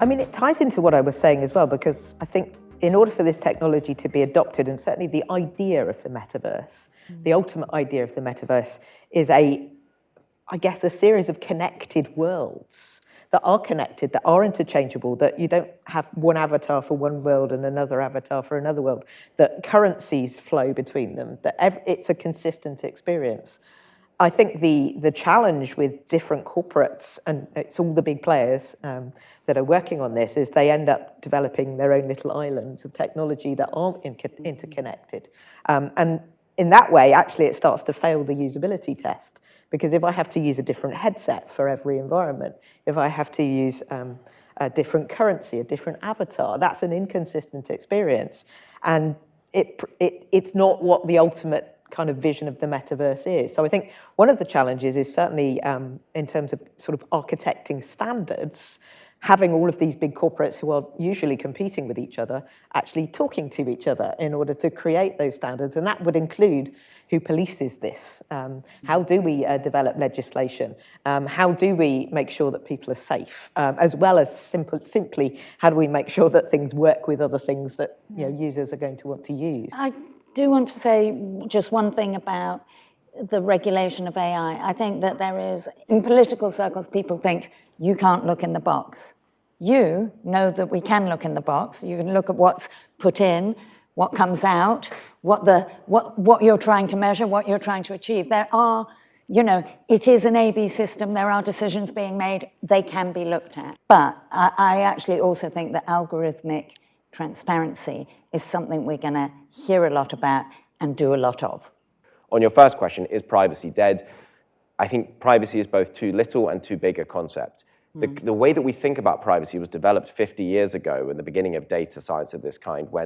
I mean, it ties into what I was saying as well, because I think in order for this technology to be adopted, and certainly the idea of the metaverse, the ultimate idea of the metaverse is I guess, a series of connected worlds that are connected, that are interchangeable, that you don't have one avatar for one world and another avatar for another world, that currencies flow between them, that it's a consistent experience. I think the challenge with different corporates, and it's all the big players that are working on this, is they end up developing their own little islands of technology that aren't interconnected. And in that way, actually, it starts to fail the usability test. Because if I have to use a different headset for every environment, if I have to use a different currency, a different avatar, that's an inconsistent experience. And it's not what the ultimate kind of vision of the metaverse is. So I think one of the challenges is certainly in terms of sort of architecting standards, having all of these big corporates who are usually competing with each other, actually talking to each other in order to create those standards. And that would include who polices this. How do we develop legislation? How do we make sure that people are safe? As well as simply, how do we make sure that things work with other things that users are going to want to use? I do want to say just one thing about the regulation of AI. I think that there is, in political circles, people think you can't look in the box. You know that we can look in the box. You can look at what's put in, what comes out, what you're trying to measure, what you're trying to achieve. There are, it is an A/B system. There are decisions being made. They can be looked at. But I actually also think that algorithmic transparency is something we're going to hear a lot about and do a lot of. On your first question, is privacy dead? I think privacy is both too little and too big a concept. The way that we think about privacy was developed 50 years ago in the beginning of data science of this kind, when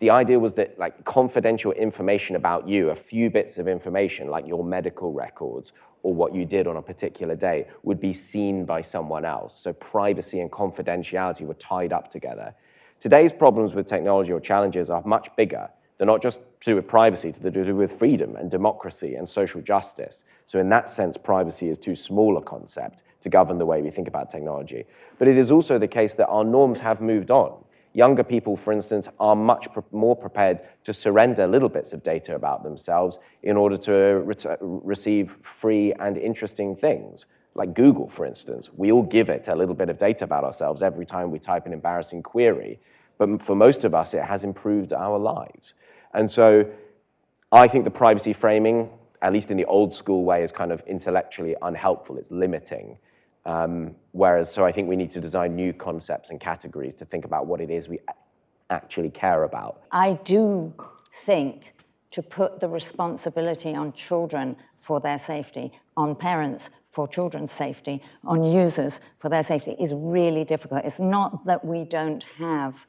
the idea was that confidential information about you, a few bits of information like your medical records or what you did on a particular day, would be seen by someone else. So privacy and confidentiality were tied up together. Today's problems with technology or challenges are much bigger. They're not just to do with privacy, they're to do with freedom and democracy and social justice. So in that sense, privacy is too small a concept to govern the way we think about technology. But it is also the case that our norms have moved on. Younger people, for instance, are much more prepared to surrender little bits of data about themselves in order to receive free and interesting things. Like Google, for instance, we all give it a little bit of data about ourselves every time we type an embarrassing query. But for most of us, it has improved our lives. And so I think the privacy framing, at least in the old school way, is kind of intellectually unhelpful. It's limiting. So I think we need to design new concepts and categories to think about what it is we actually care about. I do think to put the responsibility on children for their safety, on parents for children's safety, on users for their safety is really difficult. It's not that we don't have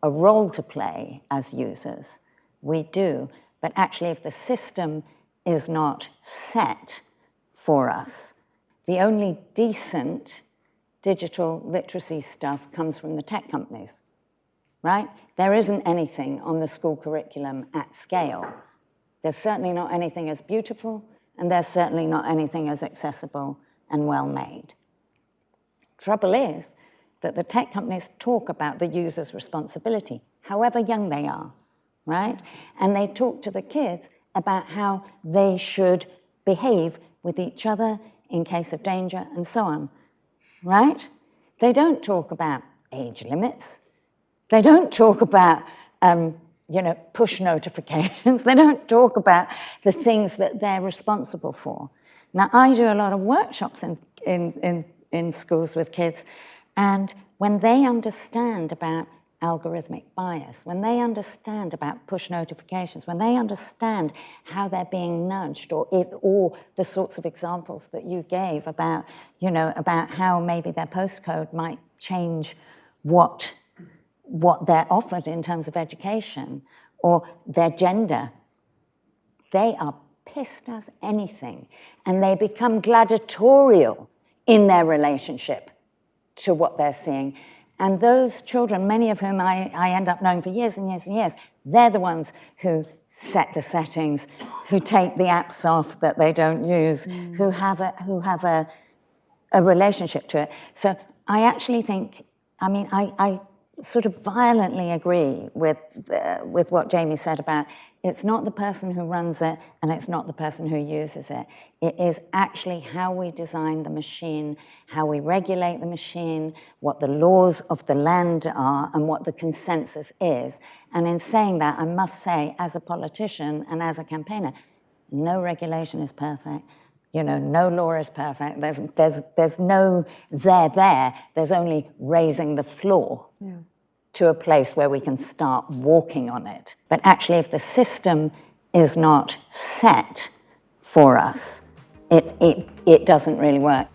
a role to play as users. We do. But actually, if the system is not set for us, the only decent digital literacy stuff comes from the tech companies, right? There isn't anything on the school curriculum at scale. There's certainly not anything as beautiful, and there's certainly not anything as accessible and well-made. Trouble is that the tech companies talk about the user's responsibility, however young they are, right? And they talk to the kids about how they should behave with each other in case of danger and so on, right? They don't talk about age limits. They don't talk about, push notifications. They don't talk about the things that they're responsible for. Now, I do a lot of workshops in schools with kids, and when they understand about algorithmic bias, when they understand about push notifications, when they understand how they're being nudged, or the sorts of examples that you gave about, about how maybe their postcode might change what they're offered in terms of education, or their gender, they are pissed as anything, and they become gladiatorial in their relationship to what they're seeing. And those children, many of whom I end up knowing for years and years and years, they're the ones who set the settings, who take the apps off that they don't use, who have a relationship to it. So I actually think I mean, I sort of violently agree with what Jamie said about it's not the person who runs it and it's not the person who uses it. It is actually how we design the machine, how we regulate the machine, what the laws of the land are, and what the consensus is. And in saying that, I must say, as a politician and as a campaigner, no regulation is perfect. You know, no law is perfect. There's no there. There's only raising the floor to a place where we can start walking on it. But actually, if the system is not set for us, it doesn't really work.